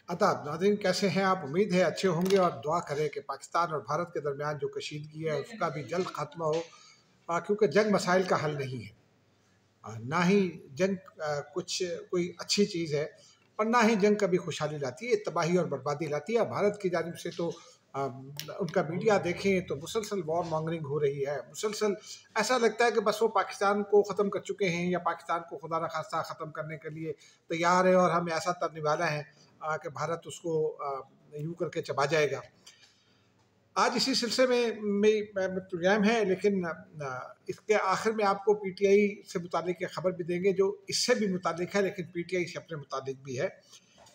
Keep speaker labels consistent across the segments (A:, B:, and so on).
A: अताब नाज़रीन, कैसे हैं आप? उम्मीद है अच्छे होंगे और दुआ करें कि पाकिस्तान और भारत के दरमियान जो कशीदगी है उसका भी जल्द ख़त्म हो, क्योंकि जंग मसाइल का हल नहीं है। ना ही जंग कुछ कोई अच्छी चीज़ है और ना ही जंग कभी खुशहाली लाती है, तबाही और बर्बादी लाती है। भारत की जानिब से तो उनका मीडिया देखें तो मुसलसल वॉर मॉन्गरिंग हो रही है। मुसलसल ऐसा लगता है कि बस वो पाकिस्तान को ख़त्म कर चुके हैं या पाकिस्तान को खुदा न खास्ता ख़त्म करने के लिए तैयार है और हम ऐसा तरने वाला है कि भारत उसको यूं करके चबा जाएगा। आज इसी सिलसिले में मेरी प्रोग्राम है, लेकिन इसके आखिर में आपको पीटीआई से मुतालिक एक खबर भी देंगे जो इससे भी मुतालिक है, लेकिन पीटीआई से अपने मुतालिक भी है।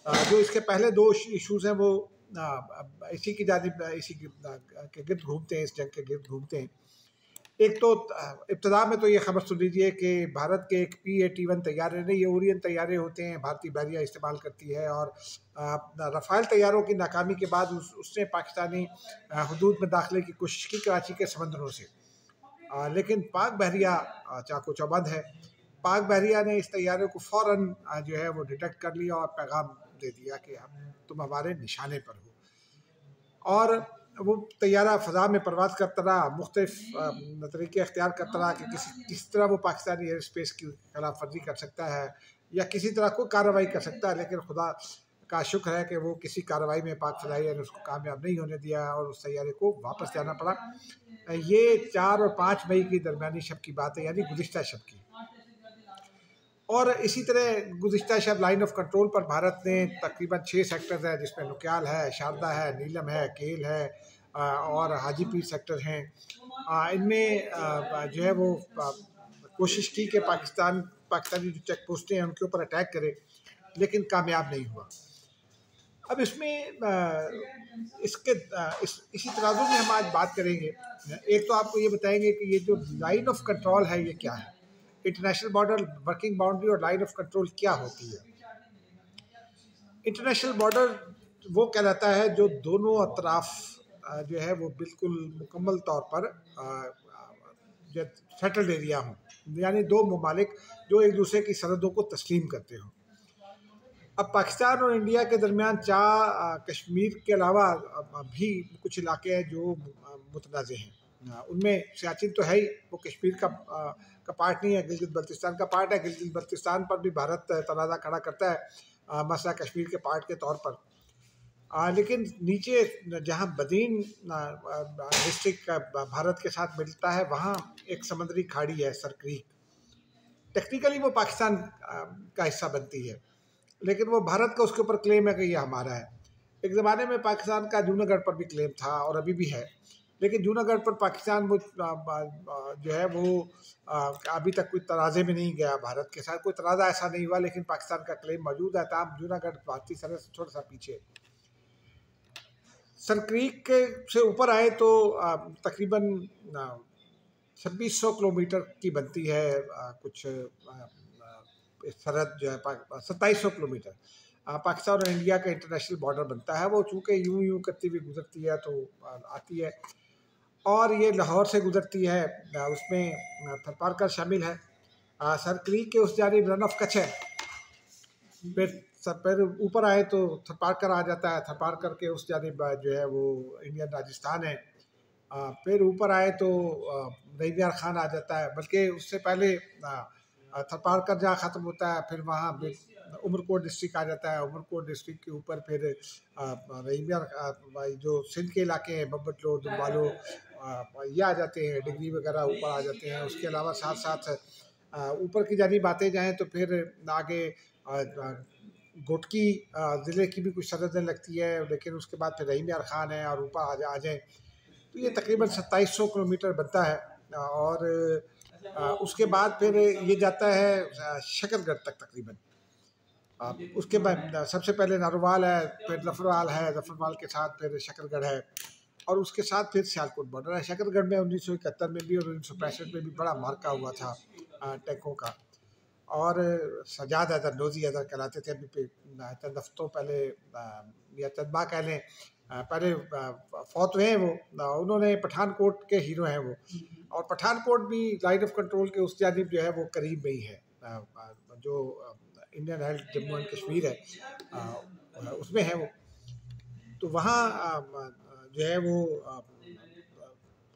A: जो इसके पहले दो इशूज़ हैं वो इसी की जानिब इसी के गिर्द घूमते हैं, इस जंग के गिर्द घूमते हैं। एक तो इब्तदा में तो ये खबर सुन लीजिए कि भारत के एक P-81 तैयारे नहीं, ये ओरियन तैयारे होते हैं, भारतीय बहरिया इस्तेमाल करती है। और रफ़ाल तैयारों की नाकामी के बाद उसने पाकिस्तानी हदूद में दाखिले की कोशिश की कराची के समंदरों से, लेकिन पाक बहरिया चाको चौबंद है। पाक बहरिया ने इस तैयारे को फ़ौरन जो है वो डिटेक्ट कर लिया और पैगाम दे दिया कि तुम हमारे निशाने पर हो। और वो तैयारा फ़ज़ा में परवाज़ करता रहा, मुख्तलिफ़ तरीके अख्तियार करता रहा कि किस तरह वो पाकिस्तानी एयर स्पेस की खिलाफ वर्जी कर सकता है या किसी तरह कोई कार्रवाई कर सकता है। लेकिन खुदा का शुक्र है कि वो किसी कार्रवाई में पाक फ़िज़ाइया ने उसको कामयाब नहीं होने दिया और उस तैयारे को वापस जाना पड़ा। ये 4 और 5 मई की दरमियानी शब की बात है, यानी गुज़िश्ता शब की। और इसी तरह गुज़िश्ता शब लाइन ऑफ कंट्रोल पर भारत ने तकरीबन 6 सेक्टर्स हैं, जिसमें नुक्याल है, शारदा है, नीलम है, केल है और हाजीपीर सेक्टर हैं। इनमें जो है वो कोशिश की कि पाकिस्तानी जो चेक पोस्टें हैं उनके ऊपर अटैक करे, लेकिन कामयाब नहीं हुआ। अब इसमें इसी तराजू में हम आज बात करेंगे। एक तो आपको ये बताएंगे कि ये जो लाइन ऑफ कंट्रोल है ये क्या है, इंटरनेशनल बॉर्डर, वर्किंग बाउंड्री और लाइन ऑफ कंट्रोल क्या होती है। इंटरनेशनल बॉर्डर वो कहलाता है जो दोनों अतराफ जो है वो बिल्कुल मुकम्मल तौर पर जो सेटल्ड एरिया हों, यानी दो ममालिक जो एक दूसरे की सरहदों को तस्लीम करते हों। अब पाकिस्तान और इंडिया के दरमियान कश्मीर के अलावा भी कुछ इलाके हैं जो मुतनाज़ हैं। उनमें सियाचिन तो है ही, वो कश्मीर का पार्ट नहीं है, गिलगित बल्तिस्तान का पार्ट है। गिलगित बल्तिस्तान पर भी भारत तनाज़ा खड़ा करता है मसला कश्मीर के पार्ट के तौर पर। लेकिन नीचे जहाँ बदीन डिस्ट्रिक्ट भारत के साथ मिलता है, वहाँ एक समुद्री खाड़ी है सर क्रीक। टेक्निकली वो पाकिस्तान का हिस्सा बनती है, लेकिन वो भारत का उसके ऊपर क्लेम है कि ये हमारा है। एक ज़माने में पाकिस्तान का जूनागढ़ पर भी क्लेम था और अभी भी है, लेकिन जूनागढ़ पर पाकिस्तान वो जो है वो अभी तक कोई तराजे में नहीं गया, भारत के साथ कोई तराजा ऐसा नहीं हुआ, लेकिन पाकिस्तान का क्लेम मौजूद है। तमाम जूनागढ़ भारतीय सरहद से थोड़ा सा पीछे। सर क्रीक से ऊपर आए तो तकरीबन 2600 किलोमीटर की बनती है कुछ सरहद जो है 2700 किलोमीटर पाकिस्तान और इंडिया का इंटरनेशनल बॉर्डर बनता है। वो चूँकि यूं यूं करती हुई गुजरती है तो आती है, और ये लाहौर से गुजरती है, उसमें थरपारकर शामिल है। सर क्रीक के उस जानिब रन ऑफ कच्छ है। फिर ऊपर आए तो थरपारकर आ जाता है, थरपारकर के उस जानिब जो है वो इंडियन राजस्थान है। फिर ऊपर आए तो नईमियार खान आ जाता है, बल्कि उससे पहले थरपारकर जहाँ ख़त्म होता है फिर वहाँ उमरकोट डिस्ट्रिक्ट आ जाता है। उमरकोट डिस्ट्रिक्ट के ऊपर फिर नईमियार जो सिंध के इलाके हैं, बब्बटलो, दुम्बालो, ये आ जाते हैं, डिग्री वगैरह ऊपर आ जाते हैं। उसके अलावा साथ साथ ऊपर की जानिब आते जाएँ तो फिर आगे घोटकी ज़िले की भी कुछ सरहदें लगती है, लेकिन उसके बाद फिर रहीम यार खान है और ऊपर आ जाएँ तो ये तकरीबन 2700 किलोमीटर बनता है। और उसके बाद फिर ये जाता है शकरगढ़ तक तकरीबन। उसके बाद सबसे पहले नारोवाल है, फिर जफरवाल है, जफरवाल के साथ फिर शकरगढ़ है और उसके साथ फिर सियालकोट बॉर्डर है। शकरगढ़ में 1971 में भी और 1965 में भी बड़ा मार्का हुआ था टैंकों का। और सजाद हैदर, नोजी हैदर कहलाते थे। अभी चंद हफ्तों पहले या चंद माह कह लें पहले फौत हुए हैं वो। उन्होंने पठानकोट के हीरो हैं वो, और पठानकोट भी लाइन ऑफ कंट्रोल के उस जानिब जो है वो करीब में ही है। जो Indian health Jammu and Kashmir है उसमें है वो। तो वहाँ जो है वो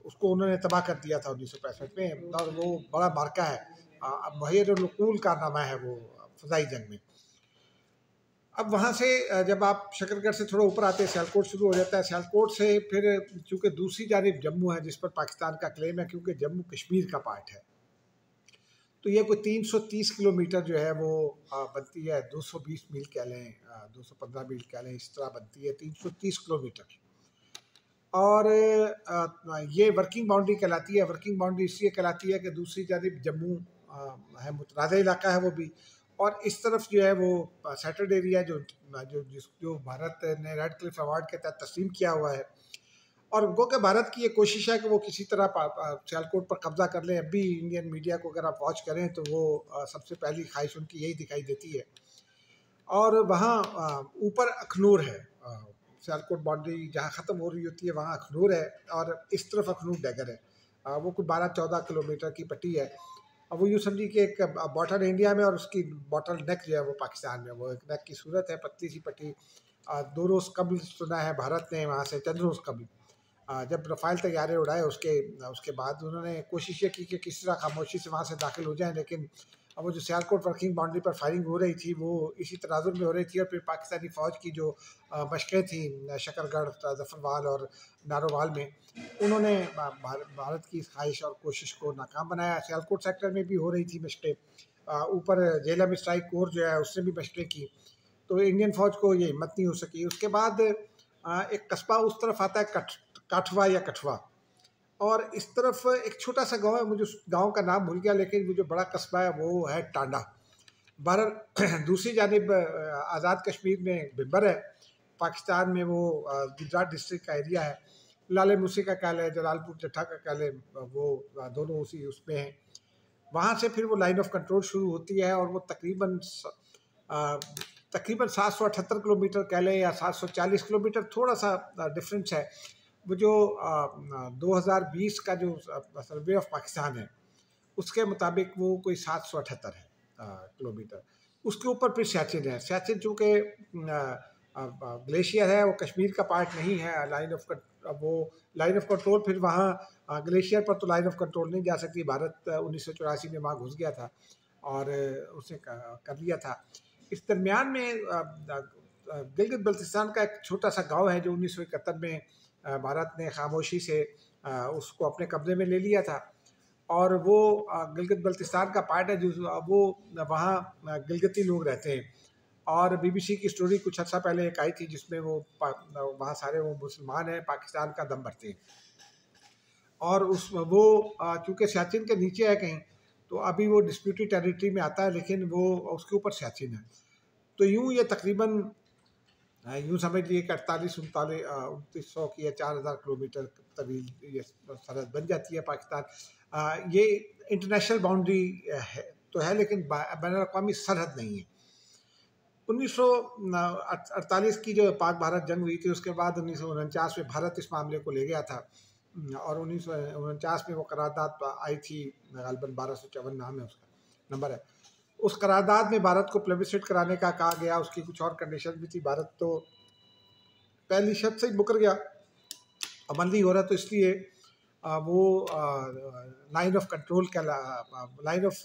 A: उसको उन्होंने तबाह कर दिया था 1965 में, और वो बड़ा मार्का है, मुहैय्यरुल कारनामा है वो फ़ज़ाई जंग में। अब वहाँ से जब आप शकरगढ़ से थोड़ा ऊपर आते हैं, सियालकोट शुरू हो जाता है। सियालकोट से फिर चूँकि दूसरी जानिब जम्मू है जिस पर पाकिस्तान का क्लेम है, क्योंकि जम्मू कश्मीर का पार्ट है, तो ये कोई 330 किलोमीटर जो है वो बनती है, 220 मील कह लें, 215 मील कह लें, इस तरह बनती है 330 किलोमीटर। और ये वर्किंग बाउंड्री कहलाती है। वर्किंग बाउंड्री इसलिए कहलाती है कि दूसरी जानिब जम्मू है, मुतनाज़ इलाका है वो भी, और इस तरफ जो है वो सेटल्ड एरिया जो भारत ने रेड क्लिफ अवार्ड के तहत तस्लीम किया हुआ है। और गो के भारत की ये कोशिश है कि वो किसी तरह सियालकोट पर कब्जा कर लें। अब भी इंडियन मीडिया को अगर आप वॉच करें तो वो सबसे पहली ख्वाहिश उनकी यही दिखाई देती है। और वहाँ ऊपर अखनूर है, सियालकोट बाउंड्री जहाँ ख़त्म हो रही होती है वहाँ अखनूर है, और इस तरफ अखनूर डैगर है। वो कोई 12-14 किलोमीटर की पट्टी है। अब वो यूँ समझिए कि एक बॉटल इंडिया में और उसकी बॉटल नेक जो है वो पाकिस्तान में, वो एक नेक की सूरत है, पतली सी पट्टी। 2 रोज़ कबल सुना है भारत ने वहाँ से, चंद रोज़ कबल जब रफ़ाइल तैयारे उड़ाए, उसके उसके बाद उन्होंने कोशिश ये की कि किस तरह खामोशी से वहाँ से दाखिल हो जाएं। लेकिन अब वो जो सियालकोट वर्किंग बाउंड्री पर फायरिंग हो रही थी वो इसी तनाजुर में हो रही थी, और फिर पाकिस्तानी फ़ौज की जो मशक़ें थी शकरगढ़, जफरवाल और नारोवाल में, उन्होंने भारत की ख्वाहिश और कोशिश को नाकाम बनाया। सियालकोट सेक्टर में भी हो रही थी मशक़ें, ऊपर झेलम स्ट्राइक कोर जो है उसने भी मशक़ें की, तो इंडियन फ़ौज को ये हिम्मत नहीं हो सकी। उसके बाद एक कस्बा उस तरफ आता है, काठवा या कठवा, और इस तरफ एक छोटा सा गांव है, मुझे उस गांव का नाम भूल गया, लेकिन वो जो बड़ा कस्बा है वो है टांडा। बहरहाल दूसरी जानिब आज़ाद कश्मीर में बिब्बर है, पाकिस्तान में वो गुजरात डिस्ट्रिक्ट का एरिया है। लाले मूसी का कह लें, जलालपुर जट्ठा का कह लें, वो दोनों उसी उसमें हैं। वहाँ से फिर वो लाइन ऑफ कंट्रोल शुरू होती है, और वो तकरीबन 778 किलोमीटर कह लें या 740 किलोमीटर, थोड़ा सा डिफरेंस है। वो जो 2020 का जो सर्वे ऑफ पाकिस्तान है उसके मुताबिक वो कोई 778 है किलोमीटर। उसके ऊपर फिर सियाचिन है। सियाचिन चूँकि ग्लेशियर है, वो कश्मीर का पार्ट नहीं है। लाइन ऑफ कंट्रोल फिर वहाँ ग्लेशियर पर तो लाइन ऑफ कंट्रोल नहीं जा सकती। भारत 1984 में वहाँ घुस गया था और उसने कर लिया था। इस दरमियान में गिलगित बल्तिस्तान का एक छोटा सा गांव है जो 1971 में भारत ने खामोशी से उसको अपने कब्जे में ले लिया था, और वो गिलगित बल्तिस्तान का पार्ट है जो वो वहाँ गिलगिती लोग रहते हैं। और बीबीसी की स्टोरी कुछ अर्सा पहले एक आई थी जिसमें वो वहाँ सारे वो मुसलमान हैं, पाकिस्तान का दम भरते हैं। और वो चूँकि सियाचिन के नीचे है कहीं, तो अभी वो डिस्प्यूटेड टेरिटरी में आता है, लेकिन वो उसके ऊपर सियाचिन है। तो यूँ ये तकरीबन यूँ समझ लिए कि 28-29 की या 4000 किलोमीटर तवील ये सरहद बन जाती है पाकिस्तान। ये इंटरनेशनल बाउंड्री है तो है, लेकिन बैन अवी सरहद नहीं है। 1948 की जो पाक भारत जंग हुई थी, उसके बाद 1949 में भारत इस मामले को ले गया था, और 1949 में वो करारदाद आई थी, गालबन 1254 नाम है उसका, नंबर है। उस करारदाद में भारत को प्लेबिससिट कराने का कहा गया। उसकी कुछ और कंडीशन भी थी। भारत तो पहली शर्त से ही मुकर गया, अमल नहीं हो रहा, तो इसलिए वो लाइन ऑफ कंट्रोल का line of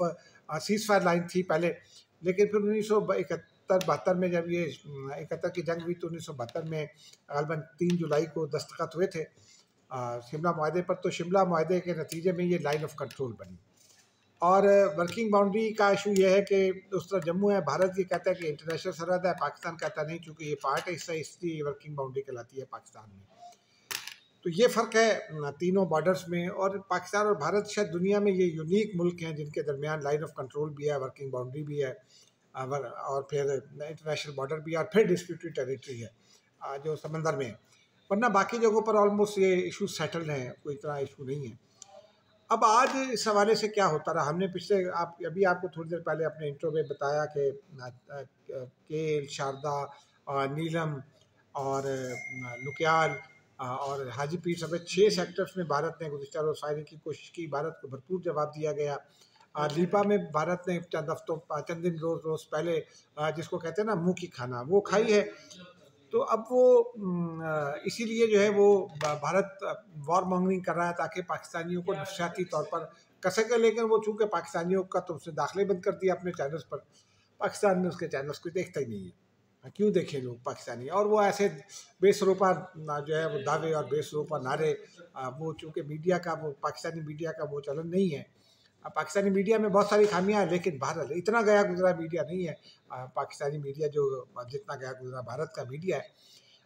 A: cease fire line थी पहले। लेकिन फिर 1971-72 में जब ये 71 की जंग हुई, तो 1972 में गालबन 3 जुलाई को दस्तखत हुए थे शिमला मुआहदे पर। तो शिमला मुआहदे के नतीजे में ये लाइन ऑफ कंट्रोल बनी। और वर्किंग बाउंड्री का इशू ये है कि उस तरह जम्मू है, भारत ये कहता है कि इंटरनेशनल सरहद है, पाकिस्तान कहता नहीं, चूँकि ये पार्ट है इससे, इसलिए वर्किंग बाउंड्री कहलाती है पाकिस्तान में। तो ये फ़र्क है तीनों बॉर्डर्स में। और पाकिस्तान और भारत शायद दुनिया में ये यूनिक मुल्क हैं जिनके दरमियान लाइन ऑफ कंट्रोल भी है, वर्किंग बाउंड्री भी है, और फिर इंटरनेशनल बॉर्डर भी है, और फिर डिस्प्यूटेड टेरिटरी है जो समंदर में है। वरना बाकी जगहों पर ऑलमोस्ट ये इशू सेटल्ड हैं, कोई इतना इशू नहीं है। अब आज इस हवाले से क्या होता रहा, हमने पिछले अभी आपको थोड़ी देर पहले अपने इंट्रो में बताया कि केल, शारदा, नीलम और लुकियाल और हाजी पीर समेत 6 सेक्टर्स में भारत ने गुज़िश्ता रोज़ फायरिंग की कोशिश की। भारत को भरपूर जवाब दिया गया। लीपा में भारत ने चंद दिन रोज पहले जिसको कहते हैं ना मुंह की खाना, वो खाई है। तो अब वो इसीलिए जो है वो भारत वॉर मॉन्गरिंग कर रहा है ताकि पाकिस्तानियों को नफसियाती तौर पर कर सके। लेकिन वो चूंकि पाकिस्तानियों का तो उसने दाखिले बंद कर दिया अपने चैनल्स पर, पाकिस्तान में उसके चैनल्स को देखता ही नहीं है। क्यों देखें लोग पाकिस्तानी? और वो ऐसे बेसरोपा जो है वो दावे और बेसरोपा नारे, वो चूंकि मीडिया का, वो पाकिस्तानी मीडिया का वो चलन नहीं है। पाकिस्तानी मीडिया में बहुत सारी खामियां हैं, लेकिन भारत इतना गया गुजरा मीडिया नहीं है पाकिस्तानी मीडिया जो जितना गया गुजरा भारत का मीडिया है।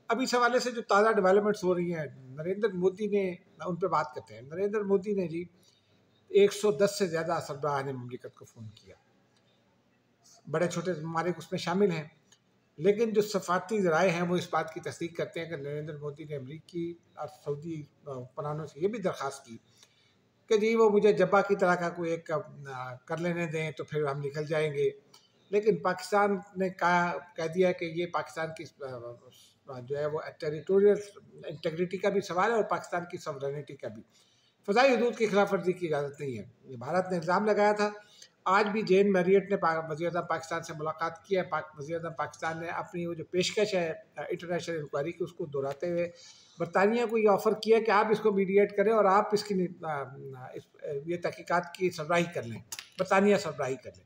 A: अब इस हवाले से जो ताज़ा डेवलपमेंट्स हो रही हैं, नरेंद्र मोदी ने, उन पर बात करते हैं। नरेंद्र मोदी ने जी 110 से ज़्यादा सरबराह ने मुमलिकत को फ़ोन किया, बड़े छोटे ममालिक उसमें शामिल हैं। लेकिन जो सफारती ज़राए हैं वो इस बात की तस्दीक करते हैं कि नरेंद्र मोदी ने अमरीकी और सऊदी हुक्मरानों से ये भी दरख्वास्त की कि जी वो मुझे जब्बा की तरह का कोई एक कर लेने दें तो फिर हम निकल जाएंगे। लेकिन पाकिस्तान ने कह दिया कि ये पाकिस्तान की जो है वो टेरिटोरियल इंटेग्रिटी का भी सवाल है और पाकिस्तान की सॉवरेनिटी का भी। फ़ज़ाई हदूद की खिलाफ वर्जी की इजाज़त नहीं है। भारत ने इल्ज़ाम लगाया था। आज भी जेन मैरियट ने वज़ीर-ए-आज़म पाकिस्तान से मुलाकात की है। वज़ीर-ए-आज़म पाकिस्तान ने अपनी वो जो पेशकश है इंटरनेशनल इंक्वायरी की, उसको दोहराते हुए बरतानिया को ये ऑफ़र किया कि आप इसको मीडिएट करें और आप इसकी ये तहकीकात की सरबराही कर लें, बरतानिया सरबराही कर लें।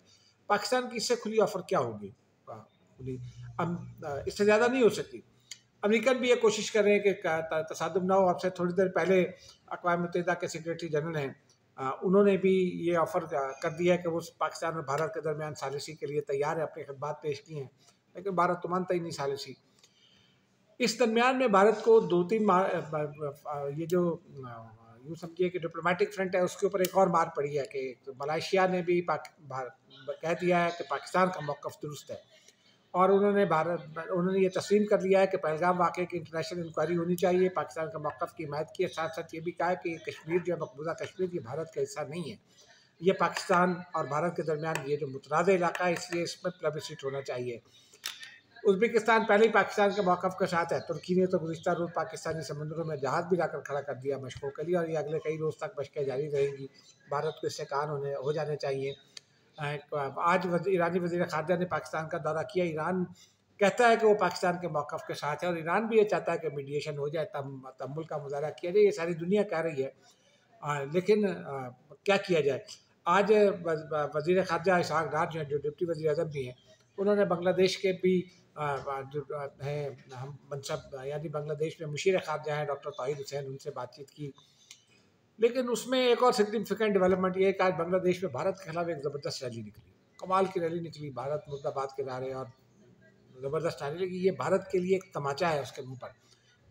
A: पाकिस्तान की इससे खुली ऑफ़र क्या होगी? खुली इससे ज़्यादा नहीं हो सकती। अमेरिकन भी ये कोशिश कर रहे हैं कि तसादुम ना हो। आपसे थोड़ी देर पहले अक़वाम मुत्तहिदा के सेक्रेटरी जनरल हैं, उन्होंने भी ये ऑफ़र कर दिया है कि वो पाकिस्तान और भारत के दरमियान सालिसी के लिए तैयार है, अपनी खिदमत पेश की हैं। लेकिन भारत तो मानता ही नहीं सालिसी। इस दरमियान में भारत को 2-3 ये जो यूँ समझिए कि डिप्लोमेटिक फ्रंट है, उसके ऊपर एक और मार पड़ी है कि मलेशिया ने भी कह दिया है कि पाकिस्तान का मौक़िफ़ दुरुस्त है। और उन्होंने ये तस्लीम कर लिया है कि पहलगाम वाक़े की इंटरनेशनल इंक्वायरी होनी चाहिए। पाकिस्तान के मौक़िफ़ की हिमायत की है। साथ साथ ये भी कहा है कि कश्मीर जो है, मकबूजा कश्मीर, ये भारत का हिस्सा नहीं है। ये पाकिस्तान और भारत के दरमियान ये जो मुतनाज़ इलाका है, इसलिए इसमें प्लेबिसिट होना चाहिए। उज़्बेकिस्तान पहले ही पाकिस्तान के मौक़िफ़ के साथ है। तुर्की ने तो गुज़िश्ता रोज़ पाकिस्तानी समुद्रों में जहाज़ भी लाकर खड़ा कर दिया मशक़ों के लिए, और ये अगले कई रोज़ तक मशक़ें जारी रहेंगी। भारत को इससे कान हो जाने चाहिए। आज ईरानी वज़ीर ख़ारिजा ने पाकिस्तान का दौरा किया। ईरान कहता है कि वो पाकिस्तान के मौक़िफ़ के साथ है और ईरान भी ये चाहता है कि मीडिएशन हो जाए, तअम्मुल का मुज़ाहरा किया जाए। ये सारी दुनिया कह रही है, लेकिन क्या किया जाए? आज वज़ीर ख़ारिजा इसहाक़ डार जो डिप्टी वज़ीर आज़म भी हैं, उन्होंने बांग्लादेश के भी जो हैं हम मनसब, यानी बांग्लादेश में मुशीर ख़ारिजा हैं डॉक्टर ताहिर हुसैन, उनसे बातचीत की। लेकिन उसमें एक और सिग्निफिकेंट डेवलपमेंट ये है कि आज बांग्लादेश में भारत के खिलाफ एक ज़बरदस्त रैली निकली, कमाल की रैली निकली। भारत मुर्दाबाद के नारे और ज़बरदस्त नारे लगी। ये भारत के लिए एक तमाचा है उसके मुँह पर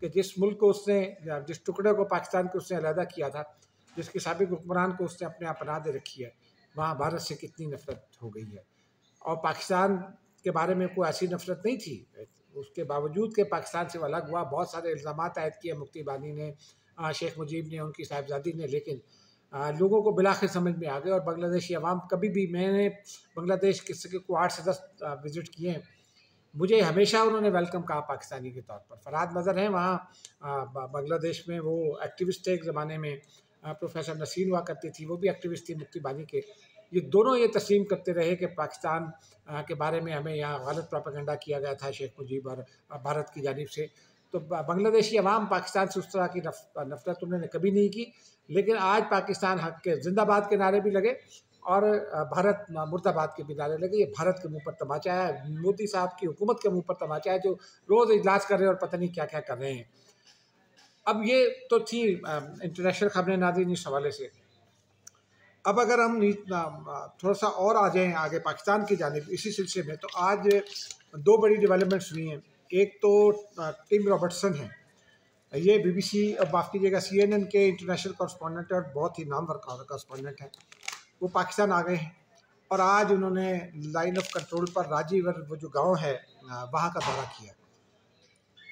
A: कि जिस मुल्क को उसने, जिस टुकड़े को पाकिस्तान को उसने अलहदा किया था, जिसके साबिक़ हुक्मरान को उसने अपने आप पनाह दे रखी है, वहाँ भारत से कितनी नफ़रत हो गई है। और पाकिस्तान के बारे में कोई ऐसी नफ़रत नहीं थी, उसके बावजूद कि पाकिस्तान से वो अलग हुआ। बहुत सारे इल्ज़ामात आयद किए मुफ्ती बानी ने, शेख मुजीब ने, उनकी साहिबजादी ने, लेकिन लोगों को बिलाखिर समझ में आ गए। और बांग्लादेशी अवाम कभी भी, मैंने बांग्लादेश किसी को 8 से 10 विज़िट किए हैं, मुझे हमेशा उन्होंने वेलकम कहा पाकिस्तानी के तौर पर। फरहाद मज़हर हैं वहाँ बांग्लादेश में, वो एक्टिविस्ट थे एक ज़माने में। प्रोफेसर नसीन हुआ करती थी, वो भी एक्टिविस्ट थी मुफ्ती बानी के। ये दोनों ये तस्लीम करते रहे कि पाकिस्तान के बारे में हमें यहाँ गलत प्रोपेगेंडा किया गया था शेख मुजीब और भारत की जानिब से। तो बांग्लादेशी अवाम पाकिस्तान से उस तरह की नफ़रत उन्होंने कभी नहीं की। लेकिन आज पाकिस्तान हक़ के ज़िंदाबाद के नारे भी लगे और भारत मुर्दाबाद के भी नारे लगे। ये भारत के मुँह पर तमाचा है, मोदी साहब की हुकूमत के मुँह पर तमाचा है, जो रोज़ इजलास कर रहे हैं और पता नहीं क्या क्या कर रहे हैं। अब ये तो थी इंटरनेशनल खबरें नाज़रीन इस हवाले से। अब अगर हम थोड़ा सा और आ जाएँ आगे पाकिस्तान की जानिब इसी सिलसिले में, तो आज 2 बड़ी डेवलपमेंट्स हुई हैं। एक तो टिम रॉबर्टसन हैं, ये BBC, माफ़ कीजिएगा, CNN के इंटरनेशनल कॉरेस्पॉन्डेंट और बहुत ही नामवर कॉरेस्पॉन्डेंट हैं। वो पाकिस्तान आ गए हैं और आज उन्होंने लाइन ऑफ कंट्रोल पर राजीवर, वो जो गाँव है, वहाँ का दौरा किया।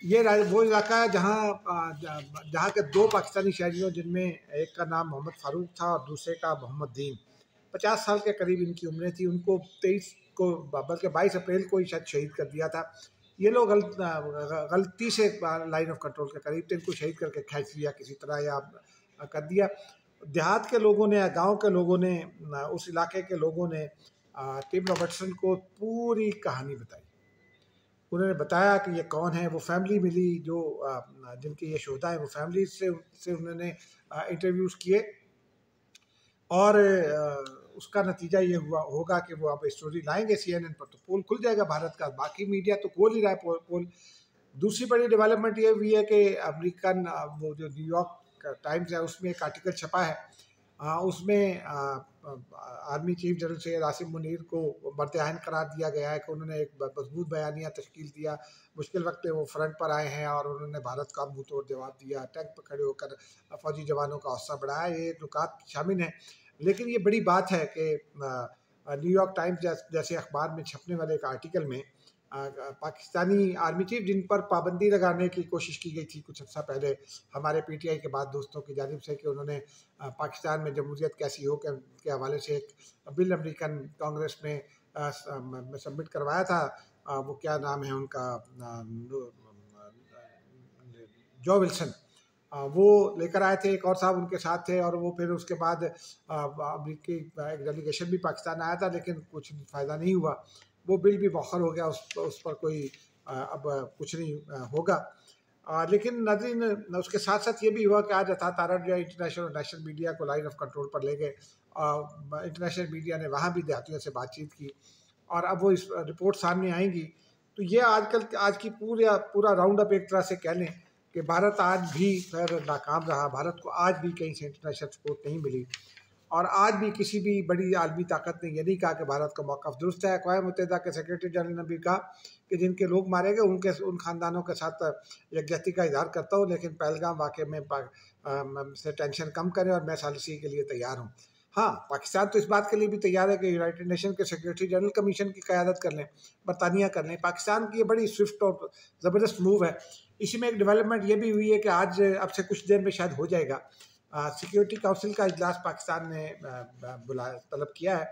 A: ये वो इलाका है जहाँ के 2 पाकिस्तानी शहरियों, जिनमें एक का नाम मोहम्मद फ़ारूक था और दूसरे का मोहम्मद दीन, 50 साल के करीब इनकी उम्रें थी। उनको 23 को, बल्कि 22 अप्रैल को ही शायद शहीद कर दिया था। ये लोग गलती से लाइन ऑफ कंट्रोल के करीब थे, इनको शहीद करके खींच लिया किसी तरह या कर दिया। देहात के लोगों ने या गांव के लोगों ने, उस इलाके के लोगों ने टिम रॉबर्टसन को पूरी कहानी बताई। उन्होंने बताया कि ये कौन है। वो फैमिली मिली जो जिनके ये शोधा है, वो फैमिली से उन्होंने इंटरव्यूज़ किए और उसका नतीजा ये हुआ होगा कि वो अब स्टोरी लाएंगे CNN पर, तो पोल खुल जाएगा भारत का। बाकी मीडिया तो खोल ही रहा है पोल। दूसरी बड़ी डेवलपमेंट ये हुई है कि अमेरिकन वो जो न्यूयॉर्क टाइम्स है उसमें एक आर्टिकल छपा है, उसमें army chief general Syed Asim Munir को बर्तआन करार दिया गया है कि उन्होंने एक मजबूत बयानिया तश्कील दिया। मुश्किल वक्त में वो फ्रंट पर आए हैं और उन्होंने भारत का मुंह तोड़ जवाब दिया, टैंक पर खड़े होकर फौजी जवानों का हौसला बढ़ाया। ये नुकात शामिल हैं, लेकिन ये बड़ी बात है कि न्यूयॉर्क टाइम्स जैसे अखबार में छपने वाले एक आर्टिकल में पाकिस्तानी आर्मी चीफ जिन पर पाबंदी लगाने की कोशिश की गई थी कुछ अर्सा पहले हमारे PTI के बाद दोस्तों की जानिब से, कि उन्होंने पाकिस्तान में जमहूरियत कैसी हो के हवाले से एक बिल अमेरिकन कांग्रेस में सबमिट करवाया था। वो क्या नाम है उनका, जो विल्सन, वो लेकर आए थे। एक और साहब उनके साथ थे और वो फिर उसके बाद अमेरिकी एक डेलीगेशन भी पाकिस्तान आया था, लेकिन कुछ फ़ायदा नहीं हुआ। वो बिल भी मौखर हो गया, उस पर कोई अब कुछ नहीं होगा। लेकिन नाज़रीन, उसके साथ साथ ये भी हुआ कि आज अता तारड़ जो इंटरनेशनल और नेशनल मीडिया को लाइन ऑफ कंट्रोल पर ले गए। इंटरनेशनल मीडिया ने वहाँ भी देहातियों से बातचीत की और अब वो इस रिपोर्ट सामने आएंगी। तो ये आज की पूरा राउंड अप एक तरह से कह लें कि भारत आज भी खैर नाकाम रहा। भारत को आज भी कहीं से इंटरनेशनल सपोर्ट नहीं मिली और आज भी किसी भी बड़ी आलमी ताकत ने यह नहीं कहा कि भारत का मौक़िफ़ दुरुस्त है। अक़वाम मुत्तहिदा के सेक्रेटरी जनरल ने भी कहा कि जिनके लोग मारे गए उन ख़ानदानों के साथ यकजहती का इज़हार करता हूँ, लेकिन पहलगाम वाक़े में से टेंशन कम करें और मैं सालिसी के लिए तैयार हूँ। हाँ, पाकिस्तान तो इस बात के लिए भी तैयार है कि यूनाइटेड नेशन के सेक्रेटरी जनरल कमीशन की क़यादत कर लें, बरतानिया कर लें। पाकिस्तान की ये बड़ी स्विफ्ट और ज़बरदस्त मूव है। इसी में एक डेवलपमेंट ये भी हुई है कि आज अब से कुछ देर में शायद हो जाएगा, सिक्योरिटी काउंसिल का इजलास पाकिस्तान ने तलब किया है।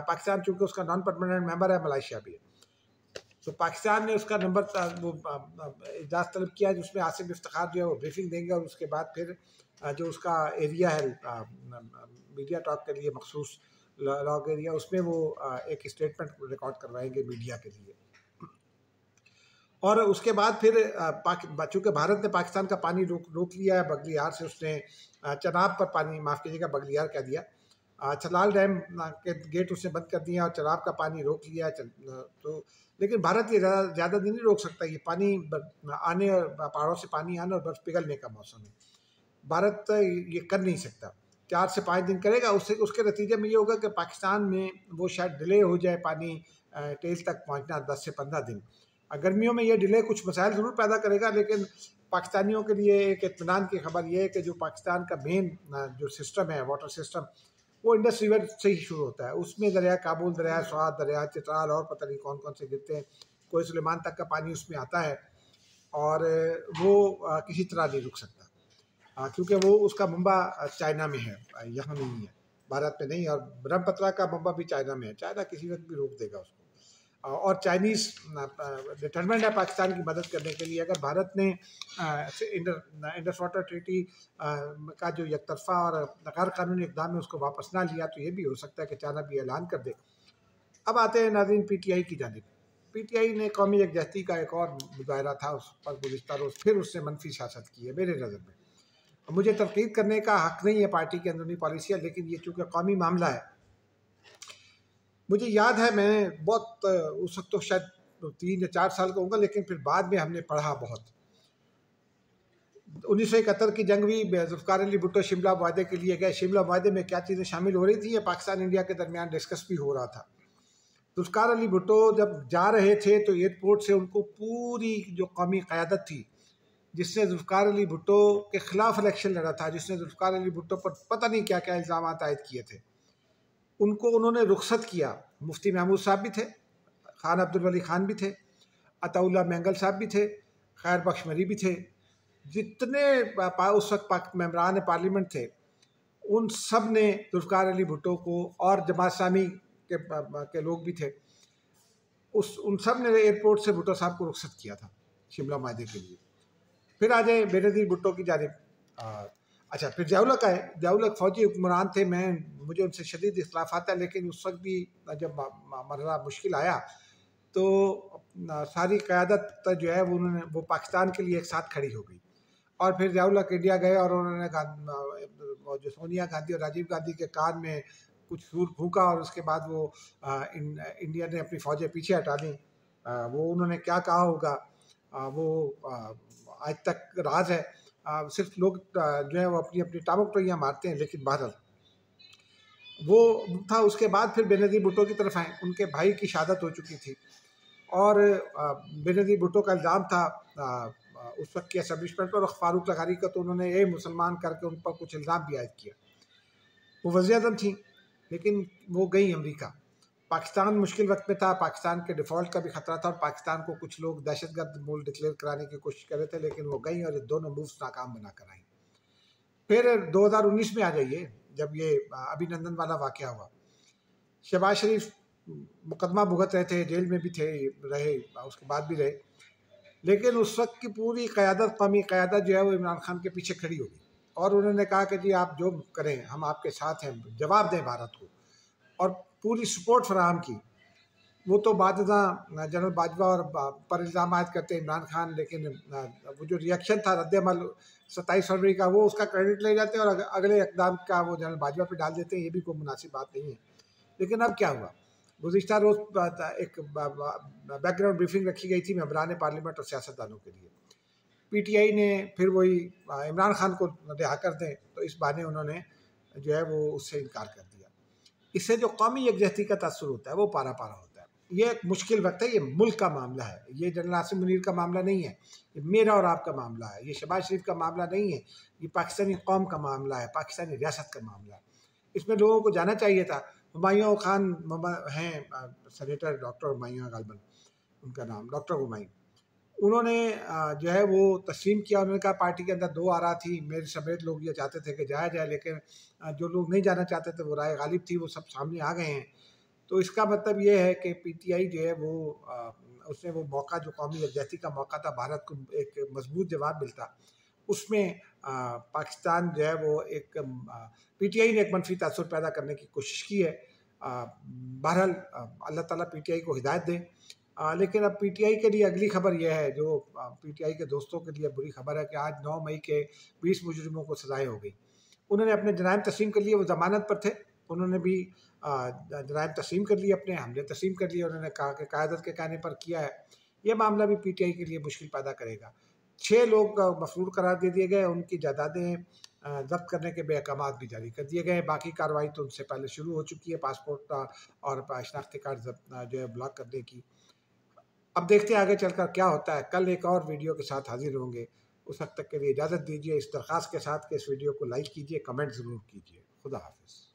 A: पाकिस्तान चूँकि उसका नॉन परमानेंट मेंबर है, मलेशिया भी है, तो पाकिस्तान ने उसका नंबर वो इजलास तलब किया है, जिसमें आसिफ इफ्तिखार जो है वो ब्रीफिंग देंगे और उसके बाद फिर जो उसका एरिया है मीडिया टॉक के लिए मखसूस लॉग एरिया, उसमें वो एक स्टेटमेंट रिकॉर्ड करवाएंगे मीडिया के लिए। और उसके बाद फिर चूँकि भारत ने पाकिस्तान का पानी रोक लिया है बगलियार से, उसने चनाब पर पानी, माफ़ कीजिएगा बगलियार कह दिया, छलाल डैम के गेट उसने बंद कर दिए और चनाब का पानी रोक लिया। तो लेकिन भारत ये ज़्यादा दिन नहीं रोक सकता। ये पानी आने और पहाड़ों से पानी आने और बर्फ़ पिघलने का मौसम है, भारत ये कर नहीं सकता। 4 से 5 दिन करेगा, उसके नतीजे में ये होगा कि पाकिस्तान में वो शायद डिले हो जाए पानी टेल तक पहुँचना 10 से 15 दिन। गर्मियों में ये डिले कुछ मसाइल ज़रूर पैदा करेगा, लेकिन पाकिस्तानियों के लिए एक इत्मीनान की खबर ये है कि जो पाकिस्तान का मेन जो सिस्टम है, वाटर सिस्टम, वो इंडस रिवर से ही शुरू होता है। उसमें दरिया काबुल, दरिया स्वात, दरिया चित्राल और पता नहीं कौन कौन से गिरते हैं, कोई सुलेमान तक का पानी उसमें आता है और वो किसी तरह नहीं रुक सकता, क्योंकि वो उसका मंबा चाइना में है, यहाँ नहीं है, भारत में नहीं। और ब्रह्मपुत्रा का मंबा भी चाइना में है। चाइना किसी वक्त भी रोक देगा उसको। और चाइनीज़ डिटरमेंट है पाकिस्तान की मदद करने के लिए। अगर भारत ने इंडस वाटर ट्रीटी का जो एकतरफा और गैर कानूनी इक़दाम है उसको वापस ना लिया, तो ये भी हो सकता है कि चाइना भी ऐलान कर दे। अब आते हैं नाज़रीन PTI की जानिब। PTI ने कौमी यकजहती का एक और मुजाहरा था, उस पर गुज़िश्ता रोज़ फिर उसने मनफी सियासत की है। मेरे नज़र में मुझे तनकीद करने का हक़ नहीं है पार्टी की अंदरूनी पॉलिसी है, लेकिन ये चूँकि कौमी मामला है। मुझे याद है मैं बहुत उस वक्त तो शायद 3 या 4 साल का होगा, लेकिन फिर बाद में हमने पढ़ा बहुत। 1971 की जंग हुई, ज़ुल्फ़िकार अली भुट्टो शिमला मुआहदे के लिए गए। शिमला मुआहदे में क्या चीज़ें शामिल हो रही थी, ये पाकिस्तान इंडिया के दरमियान डिस्कस भी हो रहा था। ज़ुल्फ़िकार अली भुट्टो जब जा रहे थे तो एयरपोर्ट से उनको पूरी जो कौमी क़यादत थी, जिसने ज़ुल्फ़िकार अली भुट्टो के ख़िलाफ़ इलेक्शन लड़ा था, जिसने ज़ुल्फ़िकार अली भुट्टो पर पता नहीं क्या क्या इल्ज़ाम आयद किए थे, उनको उन्होंने रुखसत किया। मुफ्ती महमूद साहब भी थे, खान अब्दुल वली खान भी थे, अताउल्लाह मैंगल साहब भी थे, खैर बख्श मरी भी थे। जितने उस वक्त मेंबरान पार्लियामेंट थे, उन सब ने ज़ुल्फ़िकार अली भुट्टो को, और जमात इस्लामी के लोग भी थे, उन सब ने एयरपोर्ट से भुट्टो साहब को रुखसत किया था शिमला मुआहदे के लिए। फिर आ जाए बेनज़ीर भुट्टो की जानिब। अच्छा, फिर ज़ियाउल-हक़ आए। ज़ियाउल-हक़ फ़ौजी हुक्मरान थे, मुझे उनसे शदीद इख्तिलाफ़ात था, लेकिन उस वक़्त भी जब मरहला मुश्किल आया तो सारी क़यादत जो है वो पाकिस्तान के लिए एक साथ खड़ी हो गई। और फिर ज़ियाउल-हक़ इंडिया गए और उन्होंने जो सोनिया गांधी और राजीव गांधी के कान में कुछ सूर फूँका और उसके बाद वो इंडिया ने अपनी फ़ौजें पीछे हटा लीं। वो उन्होंने क्या कहा होगा वो आज तक राज है। सिर्फ लोग जो है वो अपनी अपनी टाँगों मारते हैं, लेकिन बहरहाल वो था। उसके बाद फिर बेनज़ीर भुट्टो की तरफ आए, उनके भाई की शहादत हो चुकी थी और बेनज़ीर भुट्टो का इल्ज़ाम था उस वक्त के एस्टेब्लिशमेंट पर और फारूक लगारी का, तो उन्होंने ये मुसलमान करके उन पर कुछ इल्ज़ाम भी आयद किया। वो वज़ीर-ए-आज़म थी, लेकिन वो गई अमेरिका। पाकिस्तान मुश्किल वक्त में था, पाकिस्तान के डिफ़ॉल्ट का भी ख़तरा था और पाकिस्तान को कुछ लोग दहशतगर्द मुल्क डिक्लेयर कराने की कोशिश कर रहे थे, लेकिन वो गई और ये दोनों मूव्स नाकाम बना कर आई। फिर 2019 में आ जाइए, जब ये अभिनंदन वाला वाक़या हुआ। शहबाज शरीफ मुकदमा भुगत रहे थे, जेल में भी थे, रहे, उसके बाद भी रहे, लेकिन उस वक्त की पूरी क़यादत, कौमी क़यादत जो है वो इमरान खान के पीछे खड़ी हो गई और उन्होंने कहा कि जी आप जो करें हम आपके साथ हैं, जवाब दें भारत को, और पूरी सपोर्ट फराहम की। वो तो बादशाह जनरल बाजवा और पर इल्ज़ाम आयद करते इमरान खान, लेकिन वो जो रिएक्शन था रद्द-ए-अमल 27 फरवरी का, वो उसका क्रेडिट ले जाते हैं और अगले इक़दाम का वो जनरल बाजवा पे डाल देते हैं। ये भी कोई मुनासिब बात नहीं है। लेकिन अब क्या हुआ, गुज़िश्ता रोज़ एक बैकग्राउंड ब्रीफिंग रखी गई थी मेंबरान पार्लियामेंट और सियासतदानों के लिए। पीटीआई ने फिर वही इमरान खान को रिहा कर दें, तो इस बहाने उन्होंने जो है वो उससे इनकार कर दिया। इससे जो कौमी यकजहती का तासुर होता है वो पारा पारा होता है। ये एक मुश्किल वक्त है, ये मुल्क का मामला है, ये जनरल आसिम मुनीर का मामला नहीं है, ये मेरा और आपका मामला है, ये शहबाज शरीफ का मामला नहीं है, ये पाकिस्तानी कौम का मामला है, पाकिस्तानी रियासत का मामला है। इसमें लोगों को जाना चाहिए था। हुमायूं खान हैं सेनेटर, डॉक्टर हुमायूं गालिबन उनका नाम, डॉक्टर हुमायूं, उन्होंने जो है वो तस्लीम किया। उन्होंने कहा पार्टी के अंदर दो आरा थी, मेरे समेत लोग ये चाहते थे कि जाया जाए, लेकिन जो लोग नहीं जाना चाहते थे वो राय गालिब थी, वो सब सामने आ गए हैं। तो इसका मतलब ये है कि पीटीआई जो है वो उसने वो मौका, जो कौमी यकजहती का मौका था, भारत को एक मजबूत जवाब मिलता, उसमें पाकिस्तान जो है वो एक पीटीआई ने एक मनफी तासुर पैदा करने की कोशिश की है। बहरहाल अल्लाह ताला पीटीआई को हिदायत दे। लेकिन अब पीटीआई के लिए अगली खबर यह है, जो पीटीआई के दोस्तों के लिए बुरी खबर है, कि आज 9 मई के 20 मुजरिमों को सजाएं हो गई। उन्होंने अपने जराइम तस्लीम कर लिए, वो ज़मानत पर थे, उन्होंने भी जराइम तस्लीम कर लिए, अपने हमले तस्लीम कर लिए। उन्होंने कहा कि क़यादत के कहने पर किया है। ये मामला भी पीटीआई के लिए मुश्किल पैदा करेगा। 6 लोग मफरूर करार दे दिए गए, उनकी जायदादें ज़ब्त करने के बेहकामात भी जारी कर दिए गए। बाकी कार्रवाई तो उनसे पहले शुरू हो चुकी है, पासपोर्ट और शनाख्ती कार्ड जो है ब्लॉक करने की। अब देखते हैं आगे चलकर क्या होता है। कल एक और वीडियो के साथ हाजिर होंगे, उस वक्त तक के लिए इजाज़त दीजिए, इस दरख्वास्त के साथ कि इस वीडियो को लाइक कीजिए, कमेंट ज़रूर कीजिए। खुदा हाफ़िज़।